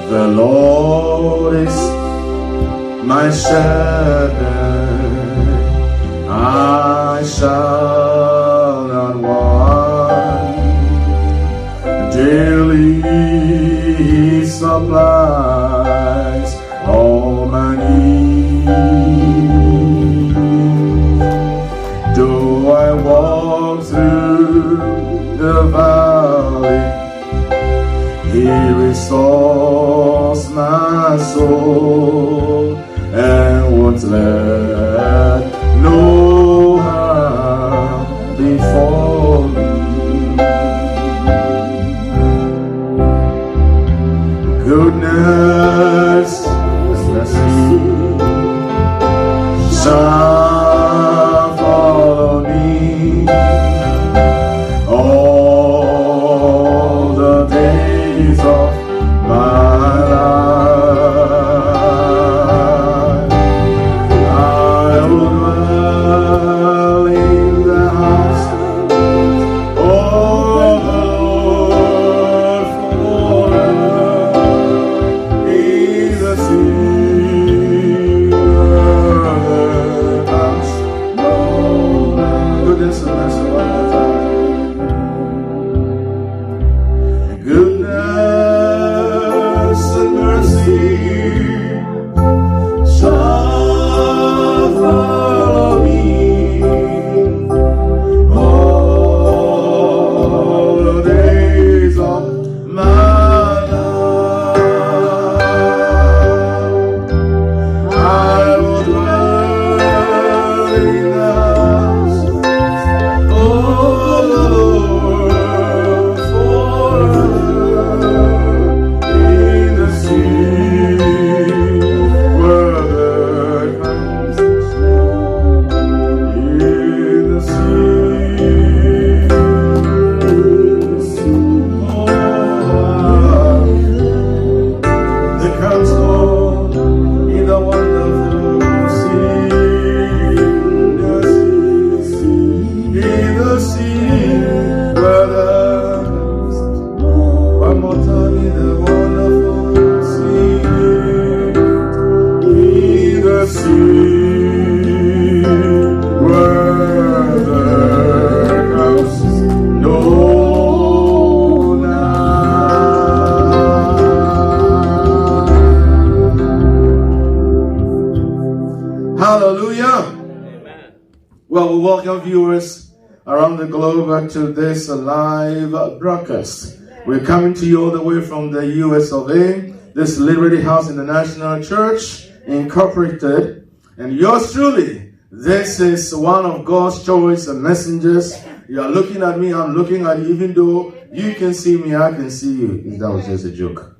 The Lord is my shepherd, I shall not want. Daily He supplies all my needs. Though I walk through the valley, He restores my soul and won't let no harm befall me. Goodness and mercy shall follow me all the days of my life. I will dwell in the house of the Lord forever, in the secret house. Goodness and mercy one more time. Goodness and mercy shall follow me all the days of my life. I will dwell in the house of the Lord forever, in the secret house, in the secret the council in the wonderful city, in the secret house. One more time, in the wonderful city, in the secret house. No night. Hallelujah. Well, we welcome viewers around the globe to this live broadcast. We're coming to you all the way from the US of A, this Liberty House International Church Incorporated. And yours truly, this is one of God's choice messengers. You are looking at me, I'm looking at you. Even though you can see me, I can see you. That was just a joke.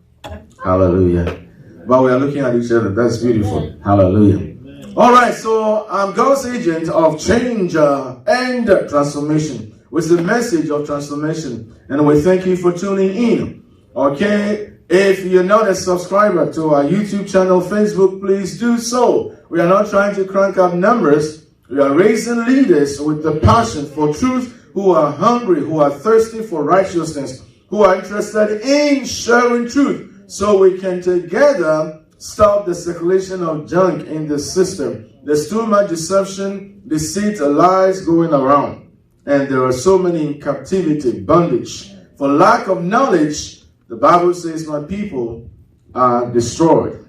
Hallelujah. But we are looking at each other. That's beautiful. Hallelujah. All right, so I'm God's agent of change and transformation with the message of transformation. And we thank you for tuning in. Okay, if you're not a subscriber to our YouTube channel, Facebook, please do so. We are not trying to crank up numbers. We are raising leaders with the passion for truth, who are hungry, who are thirsty for righteousness, who are interested in sharing truth, so we can together stop the circulation of junk in the system. There's too much deception, deceit, lies going around. And there are so many in captivity, bondage. For lack of knowledge, the Bible says my people are destroyed.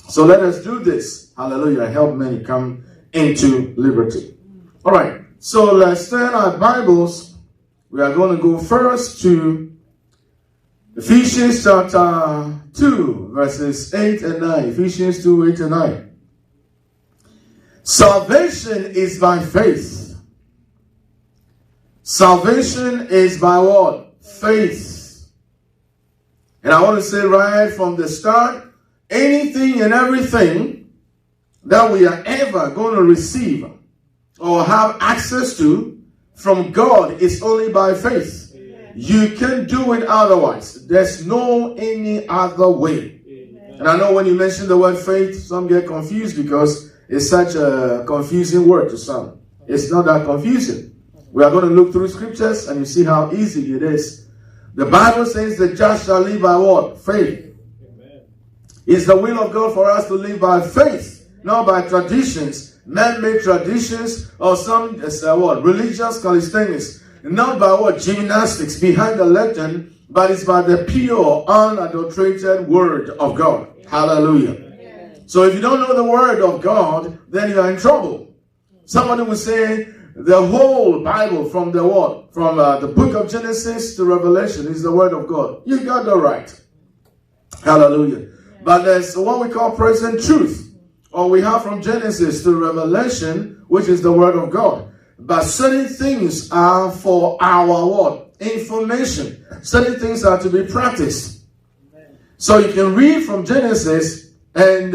So let us do this. Hallelujah. Help many come into liberty. All right. So let's turn our Bibles. We are going to go first to Ephesians chapter 2, verses 8 and 9. Ephesians 2, 8 and 9. Salvation is by faith. Salvation is by what? Faith. And I want to say right from the start, anything and everything that we are ever going to receive or have access to from God is only by faith. You can't do it otherwise. There's no any other way. And I know when you mention the word faith, some get confused because it's such a confusing word to some. It's not that confusing. We are going to look through scriptures and you see how easy it is The Bible says the just shall live by what? Faith. Amen. It's the will of God for us to live by faith, not by traditions, man-made traditions, or some religious calisthenics. Not by what? Gymnastics behind the legend, but it's by the pure, unadulterated word of God. Hallelujah. Amen. So if you don't know the word of God, then you are in trouble. Somebody will say the whole Bible from the what? From the book of Genesis to Revelation is the word of God. You got that right. Hallelujah. But there's what we call present truth, or we have from Genesis to Revelation, which is the word of God. But certain things are for our what? Information. Certain things are to be practiced. Amen. So you can read from Genesis, and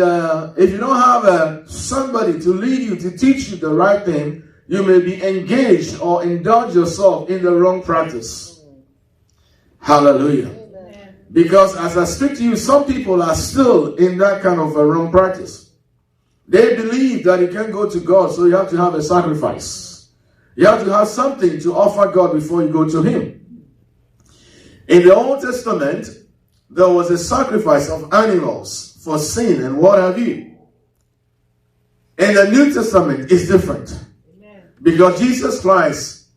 if you don't have somebody to lead you, to teach you the right thing, you may be engaged or indulge yourself in the wrong practice. Hallelujah. Amen. Because as I speak to you, some people are still in that kind of a wrong practice. They believe that you can't go to God, so you have to have a sacrifice. You have to have something to offer God before you go to Him. In the Old Testament, there was a sacrifice of animals for sin and what have you. In the New Testament, it's different. Amen. Because Jesus Christ,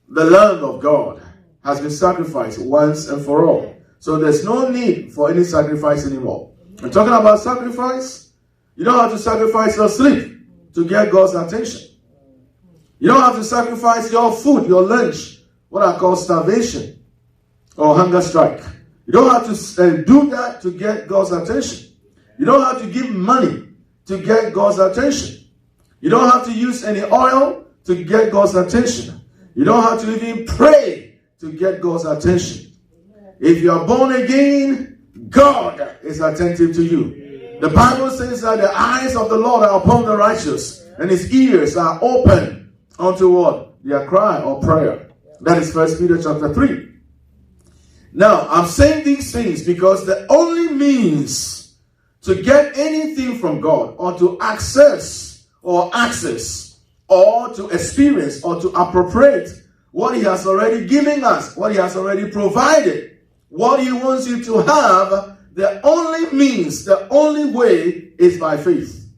the Lamb of God, has been sacrificed once and for all. So there's no need for any sacrifice anymore. We're talking about sacrifice. You don't have to sacrifice your sleep to get God's attention. You don't have to sacrifice your food, your lunch, what I call starvation or hunger strike. You don't have to do that to get God's attention. You don't have to give money to get God's attention. You don't have to use any oil to get God's attention. You don't have to even pray to get God's attention. If you are born again, God is attentive to you. The Bible says that the eyes of the Lord are upon the righteous, and His ears are open unto what? Their cry or prayer. That is 1 Peter chapter 3. Now, I'm saying these things because the only means to get anything from God, or to access or to experience or to appropriate what He has already given us, what He has already provided, what He wants you to have, the only means, the only way is by faith.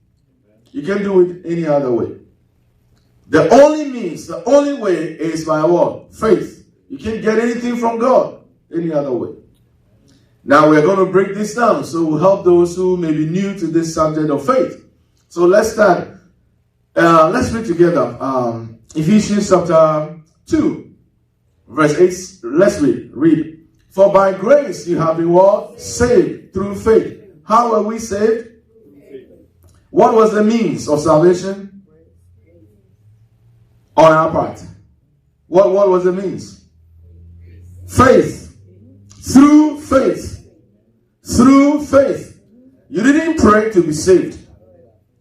You can't do it any other way. The only means, the only way is by what? Faith. You can't get anything from God any other way. Now we're going to break this down, so we'll help those who may be new to this subject of faith. So let's start. Let's read together Ephesians chapter 2, verse 8. Let's read. For by grace you have been what? Saved through faith. How were we saved? What was the means of salvation? On our part. What was the means? Faith. Through faith. Through faith. You didn't pray to be saved.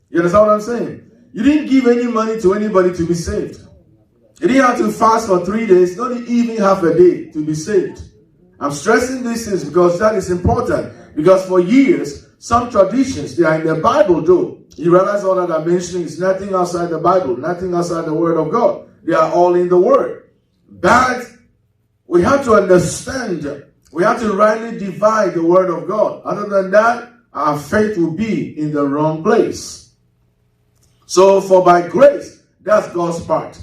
You understand what I'm saying? You didn't give any money to anybody to be saved. You didn't have to fast for 3 days, not even half a day to be saved. I'm stressing these things because that is important. Because for years, some traditions, they are in the Bible though. You realize all that I'm mentioning is nothing outside the Bible, nothing outside the Word of God. They are all in the Word. But we have to understand, we have to rightly divide the Word of God. Other than that, our faith will be in the wrong place. So for by grace, that's God's part.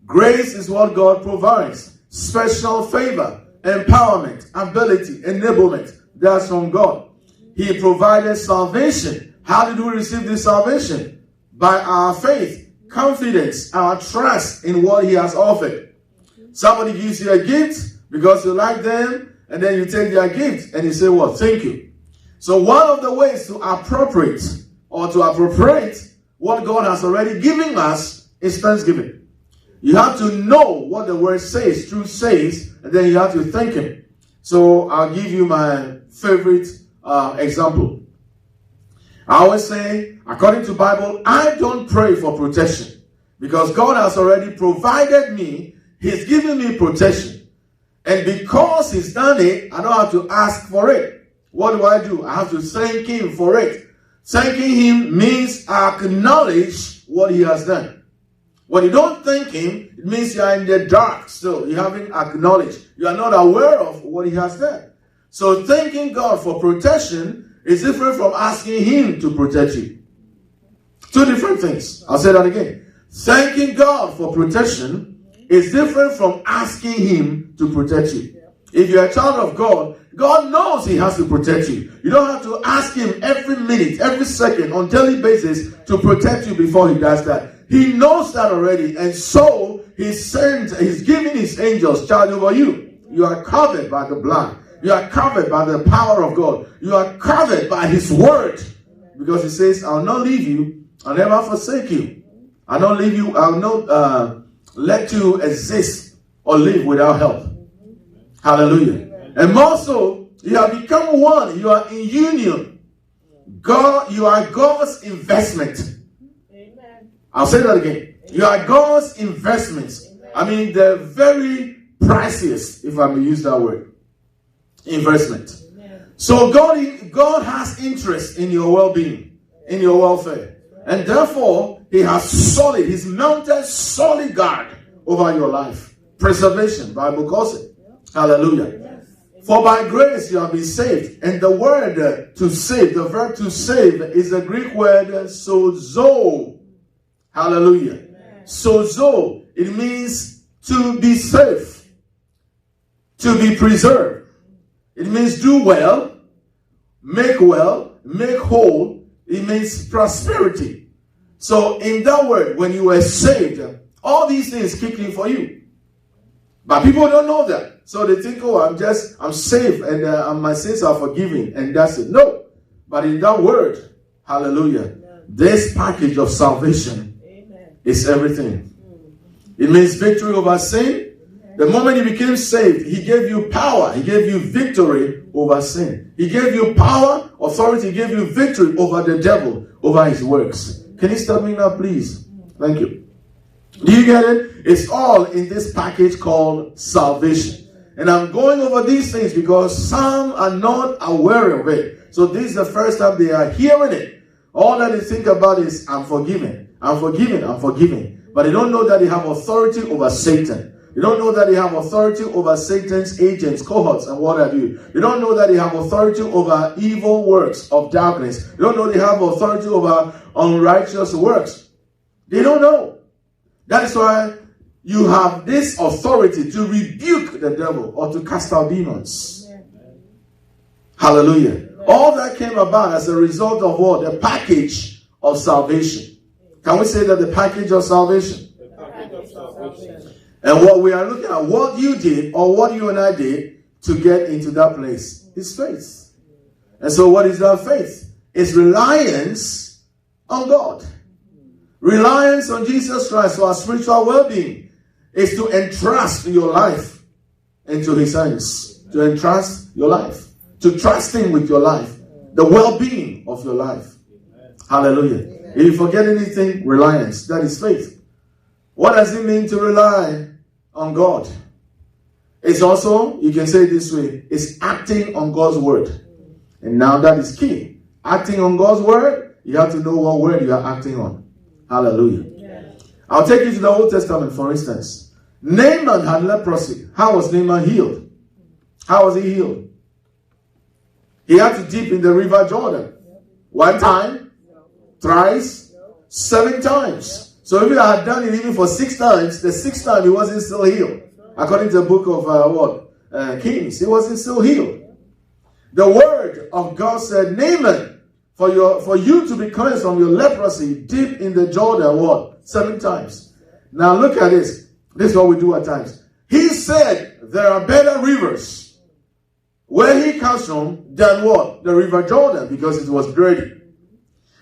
Grace is what God provides. Special favor, empowerment, ability, enablement. That's from God. He provided salvation. How did we receive this salvation? By our faith, confidence, our trust in what He has offered. Somebody gives you a gift because you like them, and then you take their gift and you say, well, thank you. So one of the ways to appropriate what God has already given us is thanksgiving. You have to know what the word says, truth says, and then you have to thank Him. So I'll give you my favorite example. I always say, according to the Bible, I don't pray for protection because God has already provided me. He's given me protection. And because He's done it, I don't have to ask for it. What do? I have to thank Him for it. Thanking Him means I acknowledge what He has done. When you don't thank Him, It means you are in the dark still. You haven't acknowledged. You are not aware of what he has done. So thanking God for protection is different from asking him to protect you. Two different things. I'll say that again. Thanking God for protection is different from asking him to protect you. If you're a child of God, God knows he has to protect you. You don't have to ask him every minute, every second, on daily basis to protect you before he does that. He knows that already, and so he's giving his angels charge over you. You are covered by the blood. You are covered by the power of God. You are covered by his word. Because he says, I'll not leave you. I'll never forsake you. I'll not leave you. I'll not let you exist or live without help. Hallelujah. And also, you have become one. You are in union. God, you are God's investment. Amen. I'll say that again. You are God's investments. I mean, they're very priceless, if I may use that word. Investment. Amen. So God has interest in your well-being, in your welfare. And therefore, he's mounted solid guard over your life. Preservation, Bible calls it. Hallelujah. For by grace you have been saved. And the word to save, the verb to save is the Greek word sozo. Hallelujah. Sozo. It means to be safe, to be preserved. It means do well, make whole. It means prosperity. So in that word, when you were saved, all these things kick in for you. But people don't know that. So they think, oh, I'm safe and my sins are forgiven and that's it. No. But in that word, hallelujah, this package of salvation is everything. It means victory over sin. The moment you became saved, he gave you power. He gave you victory over sin. He gave you power, authority. He gave you victory over the devil, over his works. Can you stop me now, please? Thank you. Do you get it? It's all in this package called salvation. And I'm going over these things because some are not aware of it. So this is the first time they are hearing it. All that they think about is, I'm forgiven. I'm forgiven. I'm forgiven. But they don't know that they have authority over Satan. They don't know that they have authority over Satan's agents, cohorts, and what have you. They don't know that they have authority over evil works of darkness. They don't know they have authority over unrighteous works. They don't know. That is why you have this authority to rebuke the devil or to cast out demons. Amen. Hallelujah. Amen. All that came about as a result of what? The package of salvation. Can we say that the package of salvation? The package of salvation. And what we are looking at, what you did or what you and I did to get into that place is faith. And so what is that faith? It's reliance on God. Reliance on Jesus Christ for our spiritual well-being is to entrust your life into his hands. To entrust your life. To trust him with your life. The well-being of your life. Hallelujah. Amen. If you forget anything, reliance. That is faith. What does it mean to rely on God? It's also, you can say it this way, it's acting on God's word. And now that is key. Acting on God's word, you have to know what word you are acting on. Hallelujah. Yes. I'll take you to the Old Testament, for instance. Naaman had leprosy. How was Naaman healed? How was he healed? He had to dip in the river Jordan. One time, thrice, 7 times. So if he had done it even for 6 times, the 6th time he wasn't still healed. According to the book of Kings, he wasn't still healed. The word of God said, Naaman, for you to be cleansed from your leprosy, dip in the Jordan, 7 times. Now look at this. This is what we do at times. He said there are better rivers where he comes from than what? The river Jordan, because it was dirty.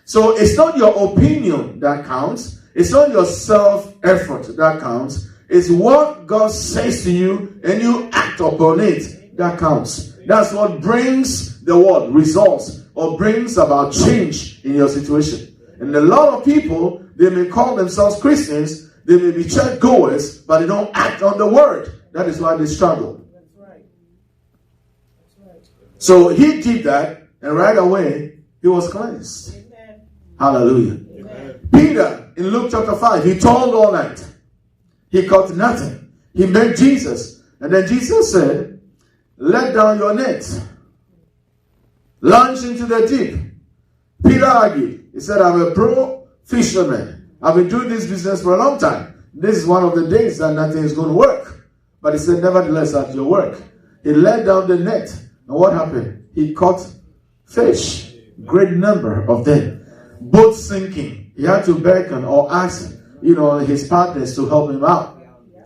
So it's not your opinion that counts. It's not your self-effort that counts. It's what God says to you and you act upon it that counts. That's what brings the what? Results, or brings about change in your situation. And a lot of people, they may call themselves Christians, they may be church goers, but they don't act on the word. That is why they struggle. That's right. That's right. So he did that, and right away, he was cleansed. Amen. Hallelujah. Amen. Peter, in Luke chapter 5, he toiled all night. He caught nothing. He met Jesus. And then Jesus said, let down your net. Launch into the deep. Peter argued. He said, I'm a pro fisherman. I've been doing this business for a long time. This is one of the days that nothing is going to work. But he said, nevertheless, at your work. He let down the net. And what happened? He caught fish. Great number of them. Both sinking. He had to beckon or ask, his partners to help him out.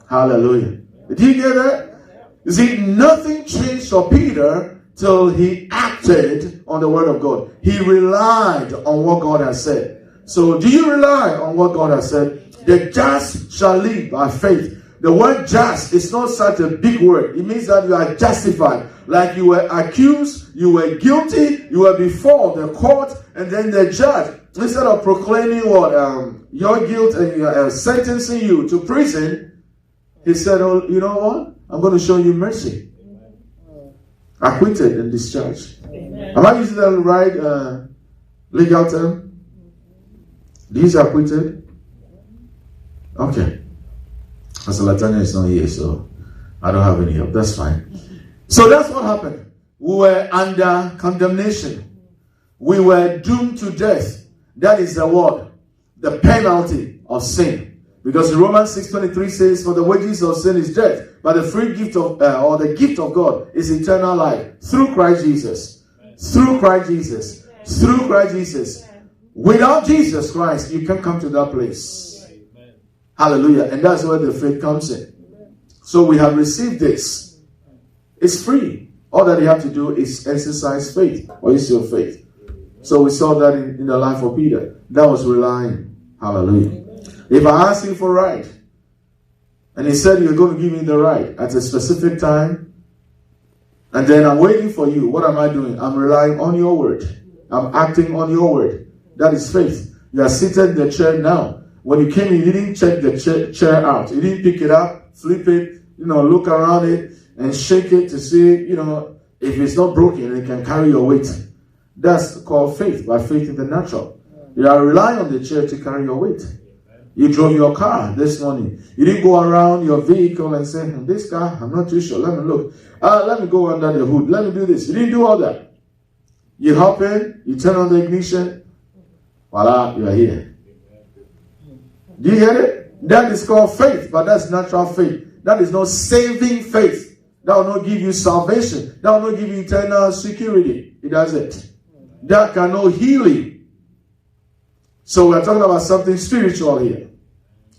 Hallelujah. Did you get that? You see, nothing changed for Peter till he acted on the word of God. He relied on what God has said. So do you rely on what God has said? The just shall live by faith. The word just is not such a big word. It means that you are justified. Like you were accused, you were guilty, you were before the court, and then the judge, instead of proclaiming your guilt and sentencing you to prison, he said, oh, you know what? I'm going to show you mercy. Acquitted and discharged. Amen. Am I using the right legal term? These are acquitted? Okay. Pastor Latanya is not here, so I don't have any help. That's fine. So that's what happened. We were under condemnation. We were doomed to death. That is the word. The penalty of sin. Because Romans 6:23 says, for the wages of sin is death, but the free gift of, or the gift of God is eternal life through Christ Jesus. Through Christ Jesus. Through Christ Jesus. Without Jesus Christ, you can't come to that place. Hallelujah. And that's where the faith comes in. So we have received this. It's free. All that you have to do is exercise faith or use your faith. So we saw that in the life of Peter. That was relying. Hallelujah. If I ask him for right, and he said you're going to give me the right at a specific time, and then I'm waiting for you, what am I doing? I'm relying on your word. I'm acting on your word. That is faith. You are seated in the chair now. When you came in, you didn't check the chair out. You didn't pick it up, flip it, look around it, and shake it to see, if it's not broken, it can carry your weight. That's called faith, by faith in the natural. You are relying on the chair to carry your weight. You drove your car this morning. You didn't go around your vehicle and say, this car, I'm not too sure. Let me look. Let me go under the hood. Let me do this. You didn't do all that. You hop in, you turn on the ignition. Voila, you are here. Do you get it? That is called faith, but that's natural faith. That is not saving faith. That will not give you salvation. That will not give you eternal security. It doesn't. That cannot heal you. So we're talking about something spiritual here.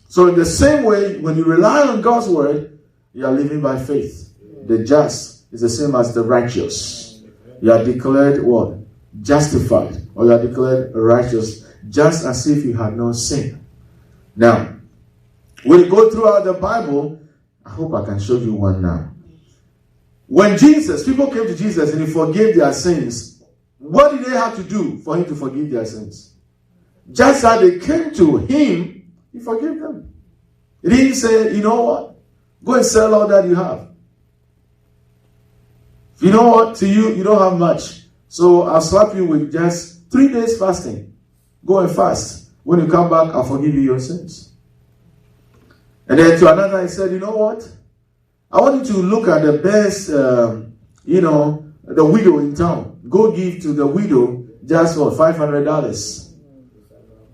So in the same way, when you rely on God's word, you are living by faith. The just is the same as the righteous. You are declared what? Justified. Or you are declared righteous. Just as if you had not sinned. Now, when you go throughout the Bible, I hope I can show you one now. When people came to Jesus and he forgave their sins, what did they have to do for him to forgive their sins? Just as they came to him, he forgave them. He didn't say, you know what? Go and sell all that you have. You know what? To you, you don't have much. So I'll slap you with just 3 days fasting. Go and fast. When you come back, I'll forgive you your sins. And then to another, he said, you know what? I want you to look at the best, the widow in town. Go give to the widow just for $500.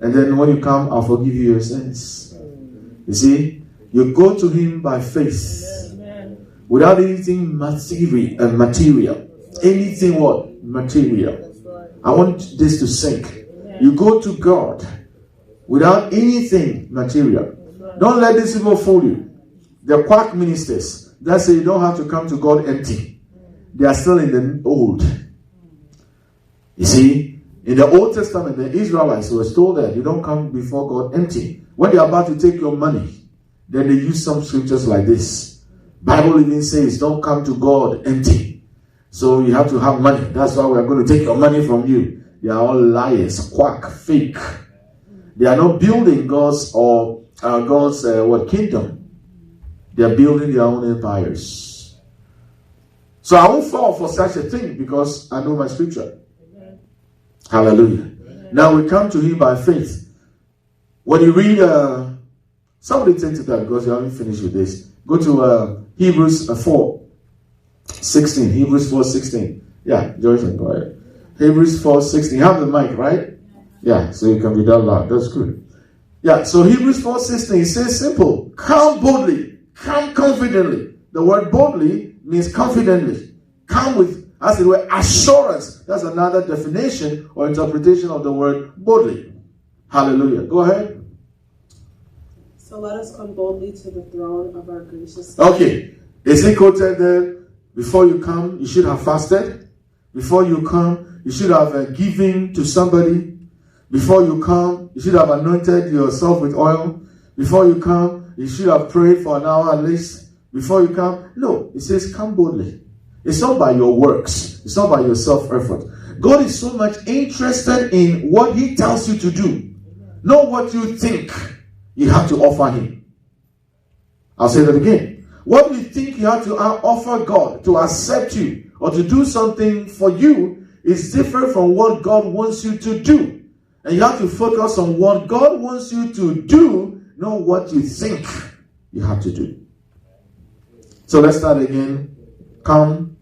And then when you come, I'll forgive you your sins. You see, you go to him by faith. Without anything material. Anything what? Material. I want this to sink. You go to God without anything material. Don't let these people fool you. The quack ministers that say you don't have to come to God empty. They are still in the old. You see, in the Old Testament, the Israelites were told that you don't come before God empty. When they are about to take your money, then they use some scriptures like this. Bible even says don't come to God empty. So you have to have money. That's why we are going to take your money from you. They are all liars, quack, fake. They are not building God's kingdom. They are building their own empires. So I won't fall for such a thing because I know my scripture. Amen. Hallelujah. Amen. Now we come to him by faith. When you read Somebody take to that because you haven't finished with this. Go to Hebrews 4:16. Hebrews 4:16. Yeah, Joyce, go ahead. Hebrews 4:16. You have the mic, right? Yeah, so you can read out loud. That's good. Yeah, so Hebrews 4:16 says simple. Come boldly. Come confidently. The word boldly means confidently. Come with, as it were, assurance. That's another definition or interpretation of the word boldly. Hallelujah. Go ahead. So let us come boldly to the throne of our gracious God. Okay. Is it quoted there? Before you come, you should have fasted. Before you come, you should have given to somebody. Before you come, you should have anointed yourself with oil. Before you come, you should have prayed for an hour at least. Before you come, no, it says come boldly. It's not by your works. It's not by your self-effort. God is so much interested in what He tells you to do, not what you think you have to offer Him. I'll say that again. What you think you have to offer God to accept you or to do something for you is different from what God wants you to do. And you have to focus on what God wants you to do, not what you think you have to do. So let's start again. Come.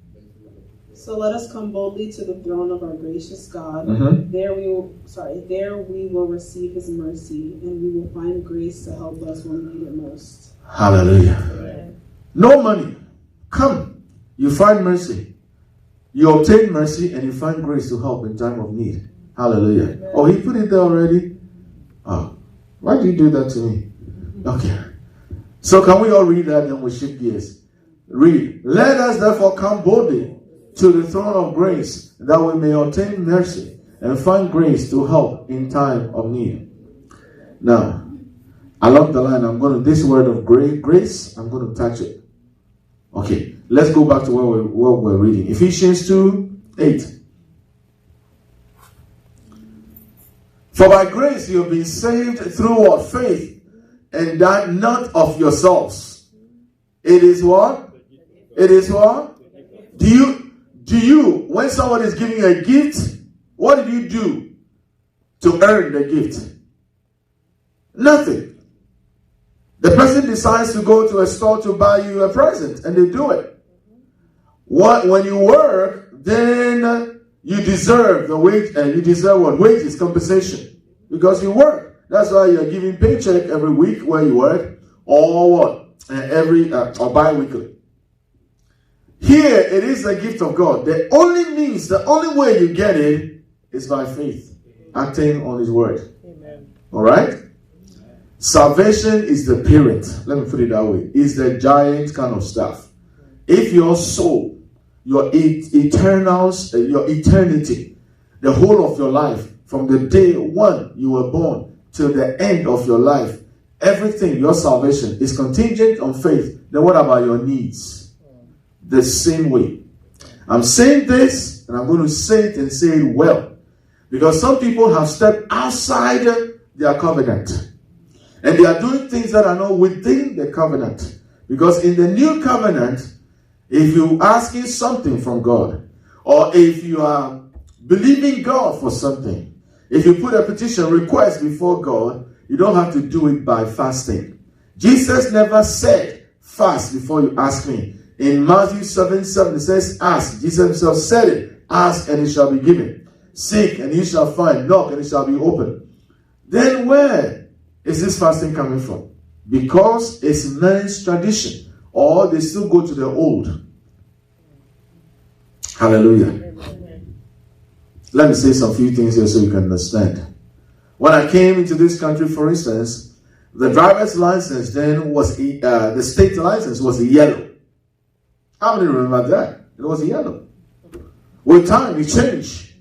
So let us come boldly to the throne of our gracious God. There we will receive His mercy, and we will find grace to help us when we need it most. Hallelujah. Amen. No money. Come. You find mercy. You obtain mercy, and you find grace to help in time of need. Hallelujah. Amen. Oh, He put it there already? Oh, why do you do that to me? Okay. So can we all read that and we shift gears? Read. Let us therefore come boldly to the throne of grace, that we may obtain mercy and find grace to help in time of need. Now, I love the line. This word of grace, I'm going to touch it. Okay, let's go back to what we're reading. Ephesians 2:8. For by grace you have been saved through what? Faith, and that not of yourselves. It is what? It is what? Do you, when someone is giving you a gift, what did you do to earn the gift? Nothing. The person decides to go to a store to buy you a present, and they do it. When you work, then you deserve the wage, and you deserve what? Wages, compensation, because you work. That's why you're giving paycheck every week where you work, or what? Or bi-weekly. Here, it is a gift of God. The only way you get it is by faith, acting on His word. Amen. All right? Salvation is the parent. Let me put it that way. It's the giant kind of stuff. If your soul, your eternity, the whole of your life, from the day one you were born till the end of your life, everything, your salvation is contingent on faith, then what about your needs? The same way. I'm saying this, and I'm going to say it and say it well. Because some people have stepped outside their covenant. And they are doing things that are not within the covenant. Because in the new covenant, if you're asking something from God, or if you are believing God for something, if you put a petition request before God, you don't have to do it by fasting. Jesus never said, fast before you ask me. In Matthew 7:7, it says, ask. Jesus Himself said it. Ask and it shall be given. Seek and you shall find. Knock and it shall be opened. Then where is this fasting coming from? Because it's man's tradition. Or they still go to the old. Hallelujah. Amen. Let me say some few things here so you can understand. When I came into this country, for instance, the driver's license then was, the state license was yellow. How many remember that? It was yellow. With time, it changed.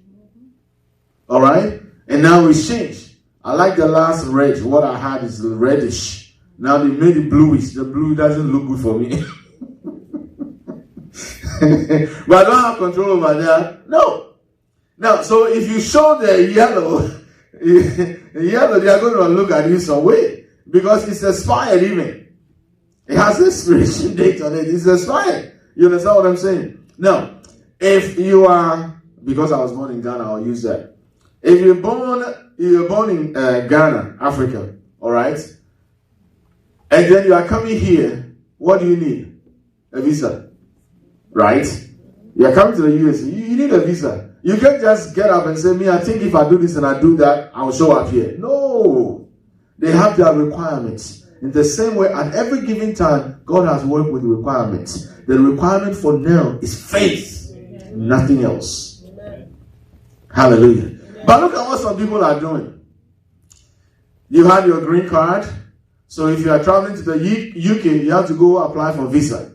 All right? And now it's changed. I like the last red. What I had is reddish. Now they made it bluish. The blue doesn't look good for me. But I don't have control over that. No. Now, so if you show the yellow, they are going to look at you some way. Because it's expired even. It has an expiration date on it. It's expired. You understand what I'm saying? Now, if you are, because I was born in Ghana, I'll use that. If you're born in Ghana, Africa, all right? And then you are coming here. What do you need? A visa. Right? You are coming to the US. You need a visa. You can't just get up and say, me, I think if I do this and I do that, I'll show up here. No. They have their requirements. In the same way, at every given time, God has worked with requirements. The requirement for now is faith. Nothing else. Hallelujah. But look at what some people are doing. You had your green card. So if you are traveling to the UK, you have to go apply for visa.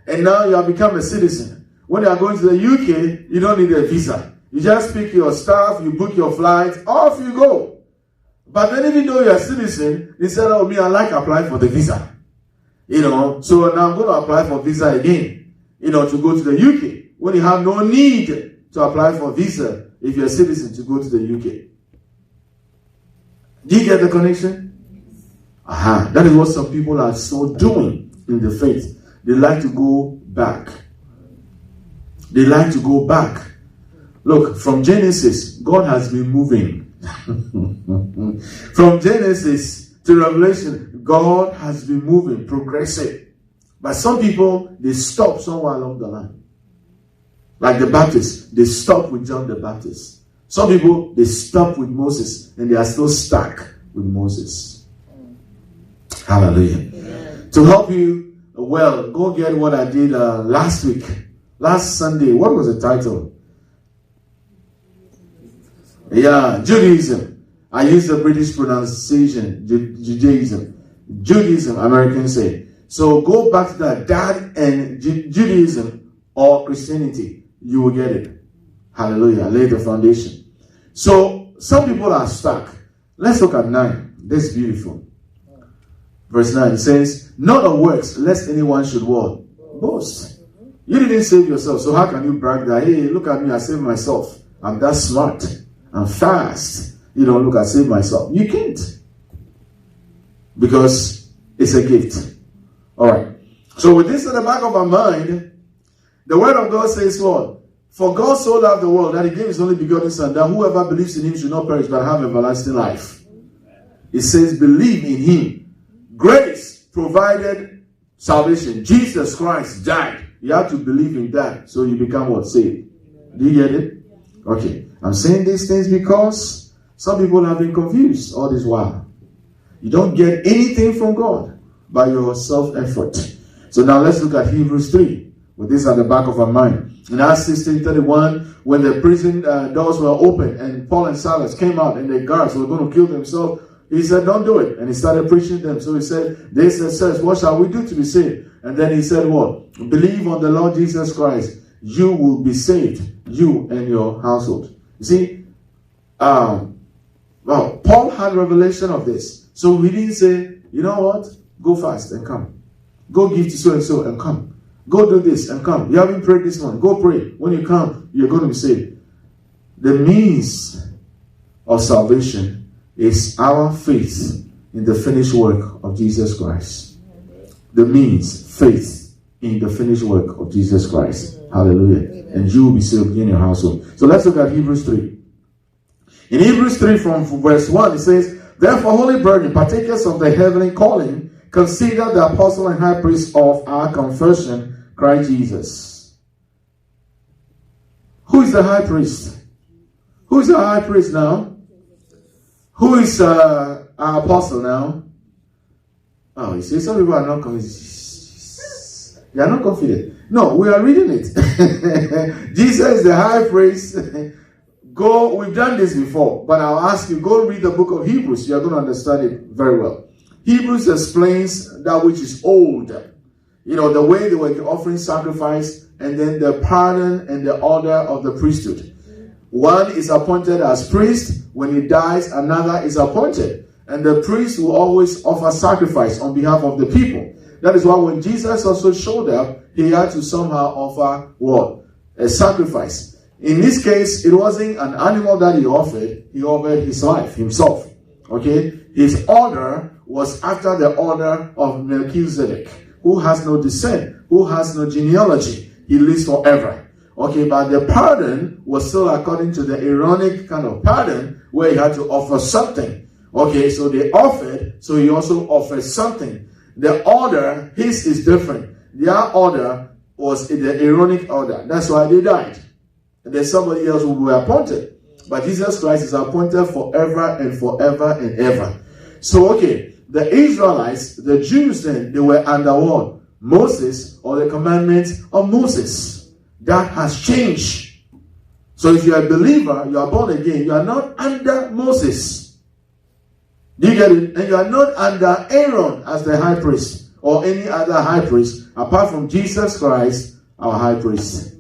And now you have become a citizen. When you are going to the UK, you don't need a visa. You just pick your stuff, you book your flight, off you go. But then even though you're a citizen, they said, oh, me, I like applying for the visa. So now I'm going to apply for visa again, to go to the UK. When you have no need to apply for visa if you're a citizen to go to the UK. Do you get the connection? That is what some people are so doing in the faith. They like to go back. They like to go back. Look, from Genesis, God has been moving. From Genesis to Revelation, God has been moving, progressive. But some people, they stop somewhere along the line. Like the Baptists, they stop with John the Baptist. Some people, they stop with Moses, and they are still stuck with Moses. Hallelujah. Amen. To help you, go get what I did last week. Last Sunday. What was the title? Yeah, Judaism. I used the British pronunciation, Judaism. Judaism, Americans say. So go back to that and Judaism or Christianity. You will get it. Hallelujah. Lay the foundation. So some people are stuck. Let's look at 9. This is beautiful. Verse 9 says, not of works, lest anyone should what? Boast. You didn't save yourself, so how can you brag that, hey, look at me, I saved myself. I'm that smart. I'm fast. Look, I saved myself. You can't. Because it's a gift. Alright. So with this in the back of our mind, the word of God says what? For God so loved the world that he gave his only begotten Son, that whoever believes in him should not perish but have everlasting life. It says, believe in him. Grace provided salvation. Jesus Christ died. You have to believe in that. So you become what? Saved. Do you get it? Okay. I'm saying these things because some people have been confused all this while. You don't get anything from God by your self-effort. So now let's look at Hebrews 3. With this at the back of our mind. In Acts 16:31, when the prison doors were open and Paul and Silas came out and the guards were going to kill themselves, he said, don't do it. And he started preaching to them. So he said, they said, what shall we do to be saved? And then he said, what? Believe on the Lord Jesus Christ. You will be saved. You and your household. You see, Paul had revelation of this. So he didn't say, you know what? Go fast and come. Go give to so and so and come. Go do this and come. You haven't prayed this one. Go pray. When you come, you're going to be saved. The means of salvation is our faith in the finished work of Jesus Christ. The means, faith in the finished work of Jesus Christ. Hallelujah. And you will be saved in your household. So let's look at Hebrews 3. In Hebrews 3 from verse 1, it says, therefore, holy brethren, partakers of the heavenly calling, consider the apostle and high priest of our confession, Christ Jesus. Who is the high priest? Who is the high priest now? Who is our apostle now? Oh, you see, some people are not confident. They are not confident. No, we are reading it. Jesus is the high priest. We've done this before, but I'll ask you, go read the book of Hebrews. You're going to understand it very well. Hebrews explains that which is old. The way they were offering sacrifice, and then the pardon and the order of the priesthood. One is appointed as priest. When he dies, another is appointed. And the priest will always offer sacrifice on behalf of the people. That is why when Jesus also showed up, he had to somehow offer what? A sacrifice. In this case, it wasn't an animal that he offered his life, himself. Okay? His order was after the order of Melchizedek, who has no descent, who has no genealogy. He lives forever. Okay, but the pardon was still according to the Aaronic kind of pardon, where he had to offer something. Okay, so they offered, so he also offered something. The order, his is different. Their order was the Aaronic order. That's why they died. And there's somebody else who were appointed. But Jesus Christ is appointed forever and forever and ever. So, okay, the Israelites, the Jews then, they were under what? Moses, or the commandments of Moses. That has changed. So if you are a believer, you are born again, you are not under Moses. Do you get it? And you are not under Aaron as the high priest, or any other high priest, apart from Jesus Christ, our high priest.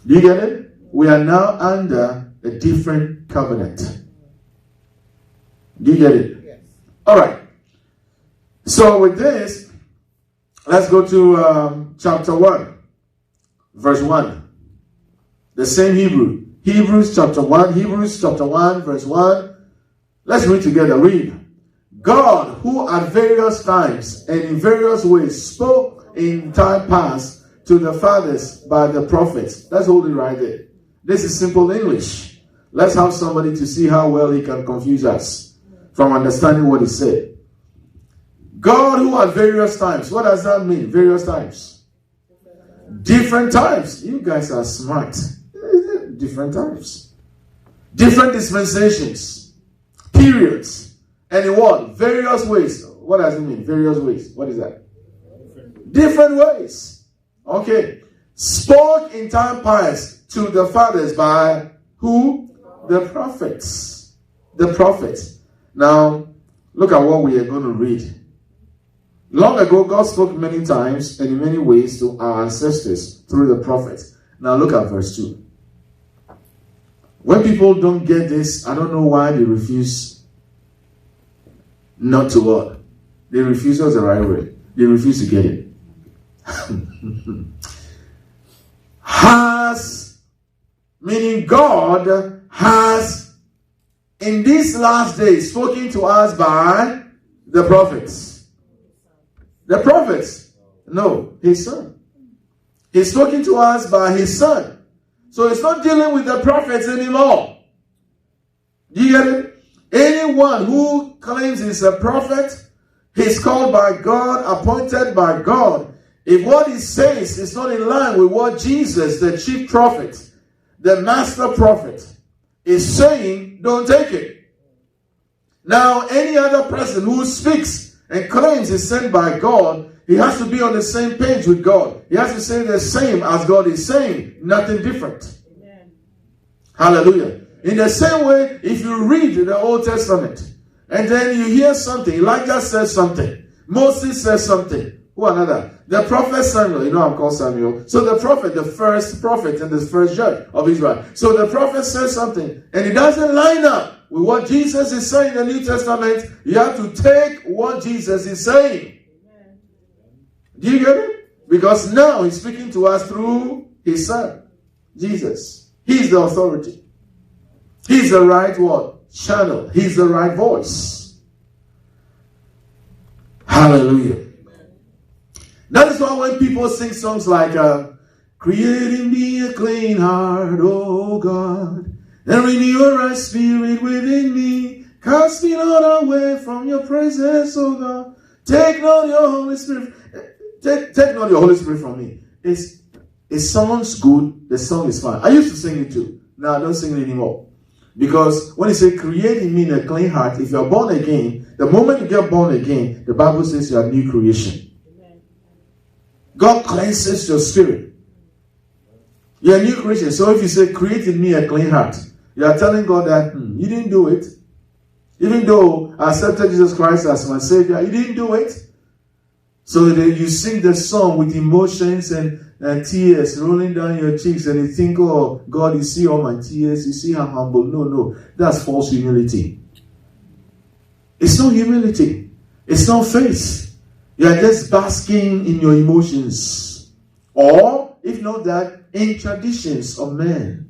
Do you get it? We are now under a different covenant. Do you get it? Yes. All right. So with this, let's go to chapter 1, verse 1. The same Hebrew. Hebrews chapter 1, verse 1. Let's read together. Read. God, who at various times and in various ways spoke in time past to the fathers by the prophets. Let's hold it right there. This is simple English. Let's have somebody to see how well he can confuse us from understanding what he said. God, who at various times. What does that mean? Various times. Different times. You guys are smart. Different times. Different dispensations. Periods. And in what? Various ways. What does it mean? Various ways. What is that? Different ways. Okay. Spoke in time past to the fathers by who? The prophets. The prophets. Now, look at what we are going to read. Long ago, God spoke many times and in many ways to our ancestors through the prophets. Now look at verse 2. When people don't get this, I don't know why they refuse not to what? They refuse us the right way. They refuse to get it. Has, meaning God has in these last days spoken to us by the prophets. The prophets? No, his son. He's spoken to us by his son. So it's not dealing with the prophets anymore. Do you get it? Anyone who claims he's a prophet, he's called by God, appointed by God. If what he says is not in line with what Jesus, the chief prophet, the master prophet, is saying, don't take it. Now, any other person who speaks and claims he's sent by God, he has to be on the same page with God. He has to say the same as God is saying, nothing different. Amen. Hallelujah. In the same way, if you read the Old Testament and then you hear something, Elijah says something, Moses says something, who another? The prophet Samuel, you know I'm called Samuel. So the prophet, the first prophet and the first judge of Israel. So the prophet says something and it doesn't line up with what Jesus is saying in the New Testament. You have to take what Jesus is saying. Amen. Do you get it? Because now he's speaking to us through his son, Jesus. He's the authority. He's the right word, channel. He's the right voice. Hallelujah. That is why when people sing songs like, create in me a clean heart, oh God, and renew a right spirit within me. Cast me not away from your presence, oh God. Take not your Holy Spirit. Take not your Holy Spirit from me. If someone's good, the song is fine. I used to sing it too. Now I don't sing it anymore. Because when you say create in me a clean heart, if you're born again, the moment you get born again, the Bible says you are a new creation. God cleanses your spirit. You're a new creation. So if you say, create in me a clean heart, you are telling God that you didn't do it. Even though I accepted Jesus Christ as my Savior, you didn't do it. So that you sing the song with emotions and tears rolling down your cheeks and you think, oh, God, you see all my tears. You see how humble. No. That's false humility. It's not humility. It's not faith. You are just basking in your emotions. Or, if not that, in traditions of men.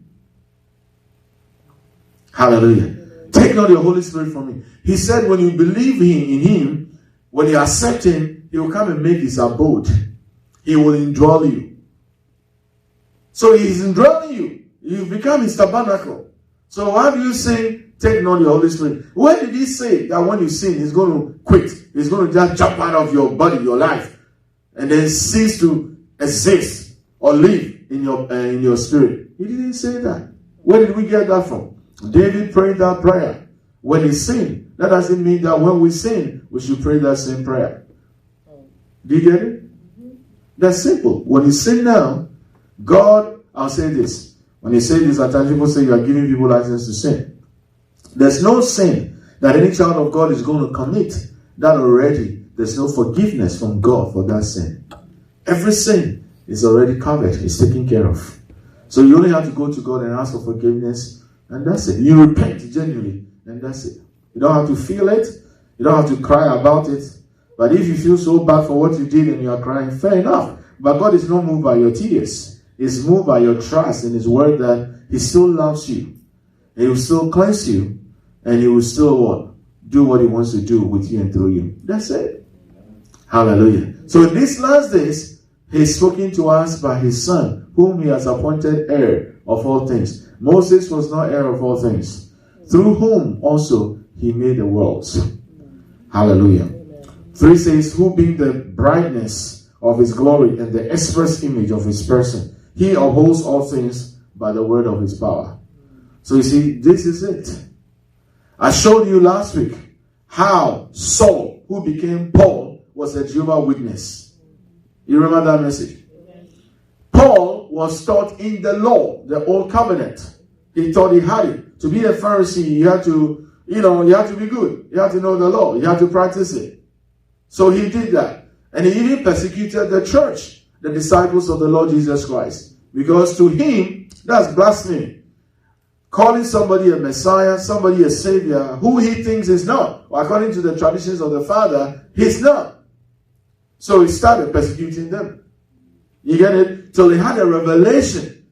Hallelujah. Take not your Holy Spirit from me. He said when you believe in him, when you accept him, he will come and make his abode. He will indwell you. So he is indwelling you. You become his tabernacle. So how do you say, take not your Holy Spirit? Where did he say that when you sin, he's going to quit? is going to just jump out of your body, your life, and then cease to exist or live in your spirit. He didn't say that. Where did we get that from? David prayed that prayer when he sinned. That doesn't mean that when we sin, we should pray that same prayer. Do you get it? That's simple. When you sin now, God, I'll say this. When you say this, at times people say you are giving people license to sin. There's no sin that any child of God is going to commit that already there's no forgiveness from God for that sin. Every sin is already covered. It's taken care of. So you only have to go to God and ask for forgiveness, and that's it. You repent genuinely, and that's it. You don't have to feel it. You don't have to cry about it. But if you feel so bad for what you did and you are crying, fair enough. But God is not moved by your tears. He's moved by your trust in His word that He still loves you. He will still cleanse you, and He will still do what He wants to do with you and through you. That's it. Hallelujah. So in these last days, He's spoken to us by His Son, whom He has appointed heir of all things. Moses was not heir of all things, through whom also He made the worlds. Hallelujah. 3 says, who being the brightness of His glory and the express image of His person, He upholds all things by the word of His power. So you see, this is it. I showed you last week how Saul, who became Paul, was a Jehovah's Witness. You remember that message? Paul was taught in the law, the old covenant. He thought he had it. To be a Pharisee, you had to, you had to be good. You had to know the law. You had to practice it. So he did that. And he even persecuted the church, the disciples of the Lord Jesus Christ. Because to him, that's blasphemy. Calling somebody a Messiah, somebody a Savior, who he thinks is not. According to the traditions of the Father, he's not. So he started persecuting them. You get it? So he had a revelation.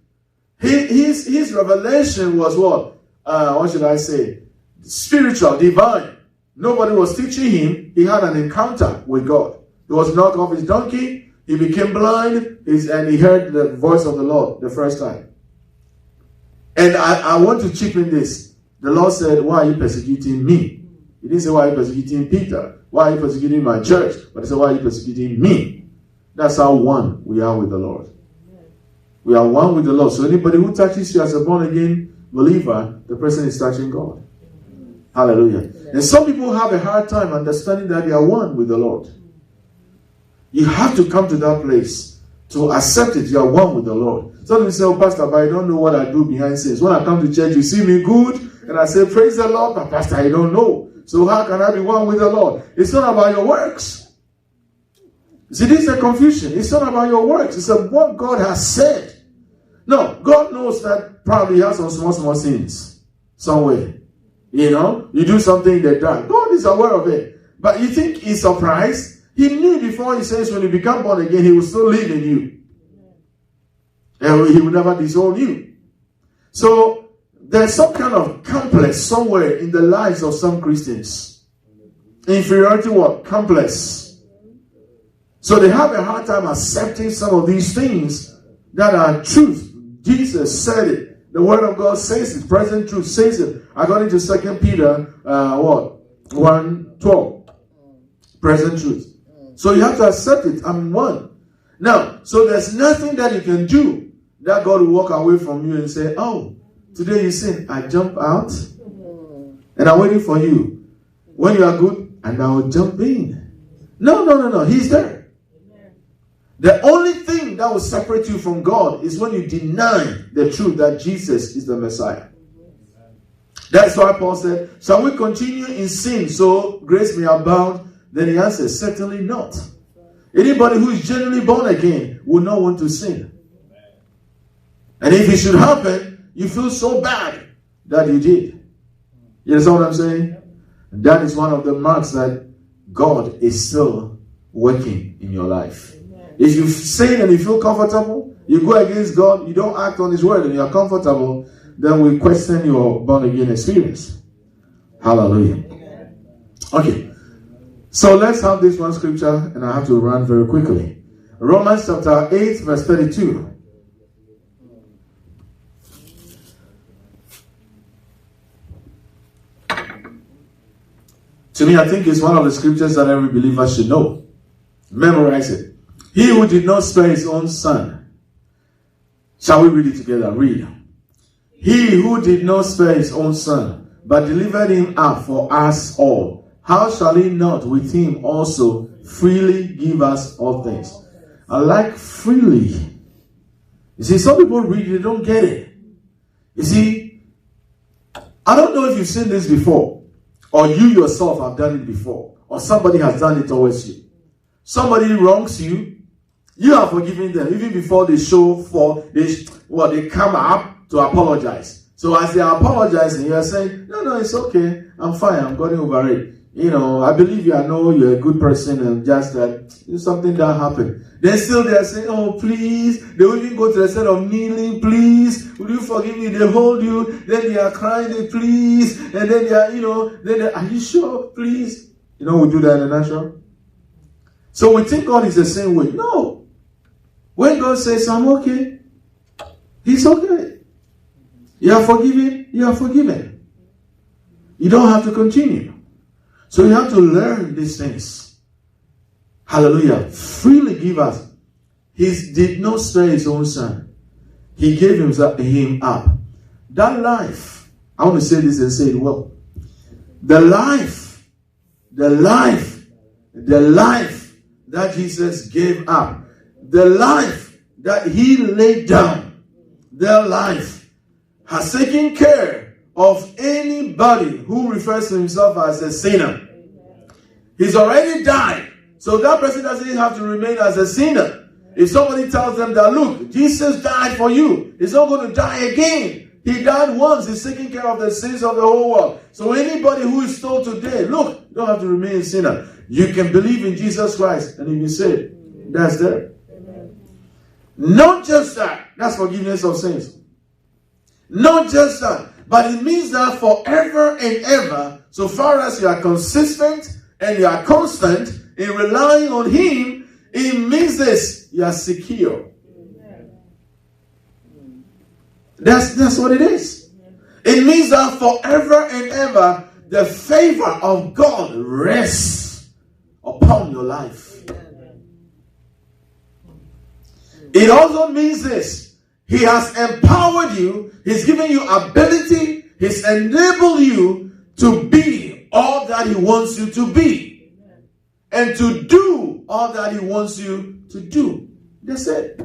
His revelation was what? What should I say? Spiritual, divine. Nobody was teaching him. He had an encounter with God. He was knocked off his donkey. He became blind. And he heard the voice of the Lord the first time. And I want to chip in this. The Lord said, why are you persecuting me? He didn't say, why are you persecuting Peter? Why are you persecuting my church? But he said, why are you persecuting me? That's how one we are with the Lord. We are one with the Lord. So anybody who touches you as a born-again believer, the person is touching God. Hallelujah. And some people have a hard time understanding that they are one with the Lord. You have to come to that place to accept it. You are one with the Lord. Some people say, oh, Pastor, but I don't know what I do behind scenes. When I come to church, you see me good, and I say, praise the Lord, but Pastor, I don't know. So how can I be one with the Lord? It's not about your works. See, this is a confusion. It's not about your works. It's about what God has said. No, God knows that probably you have some small sins somewhere. You do something in the dark. God is aware of it. But you think He's surprised? He knew before He says when you become born again, He will still live in you. And He will never disown you. So there's some kind of complex somewhere in the lives of some Christians. Inferiority what? Complex. So they have a hard time accepting some of these things that are truth. Jesus said it. The word of God says it. Present truth says it. According to 2 Peter 1:12. Present truth. So you have to accept it. I'm one. Now, so there's nothing that you can do that God will walk away from you and say, oh, today you sin. I jump out and I'm waiting for you. When you are good, and I will jump in. No. He's there. The only thing that will separate you from God is when you deny the truth that Jesus is the Messiah. That's why Paul said, shall we continue in sin so grace may abound? Then he answers, certainly not. Anybody who is genuinely born again will not want to sin. And if it should happen, you feel so bad that you did. You understand what I'm saying? That is one of the marks that God is still working in your life. If you sin and you feel comfortable, you go against God, you don't act on His word and you are comfortable, then we question your born again experience. Hallelujah. Okay. So let's have this one scripture and I have to run very quickly. Romans chapter 8 verse 32. To me, I think it's one of the scriptures that every believer should know. Memorize it. He who did not spare his own son. Shall we read it together? Read. He who did not spare his own son, but delivered him up for us all, how shall he not with him also freely give us all things? I like freely. You see, some people read it, they don't get it. You see, I don't know if you've seen this before, or you yourself have done it before, or somebody has done it towards you. Somebody wrongs you, you are forgiving them even before they they come up to apologize. So as they are apologizing, you are saying, no, it's okay, I'm fine, I'm getting over it. I believe you, I know you're a good person, and just that something that happened. Then still they are saying, oh, please. They will even go to the state of kneeling, please, will you forgive me? They hold you, then they are crying, they please, and then they are, are you sure, please? We do that in the natural. So we think God is the same way. No. When God says, I'm okay, He's okay. You are forgiven, you are forgiven. You don't have to continue. So you have to learn these things. Hallelujah. Freely give us. He did not spare his own son. He gave him up. That life, I want to say this and say it well. The life that Jesus gave up, the life that he laid down, their life has taken care of anybody who refers to himself as a sinner. He's already died. So that person doesn't have to remain as a sinner. If somebody tells them that, look, Jesus died for you, he's not going to die again. He died once. He's taking care of the sins of the whole world. So anybody who is told today, look, you don't have to remain a sinner. You can believe in Jesus Christ and you say, that's there. Not just that. That's forgiveness of sins. Not just that. But it means that forever and ever, so far as you are consistent and you are constant in relying on him, it means this: you are secure. That's what it is. It means that forever and ever, the favor of God rests upon your life. It also means this: he has empowered you, he's given you ability, he's enabled you to be all that he wants you to be, and to do all that he wants you to do. That's it.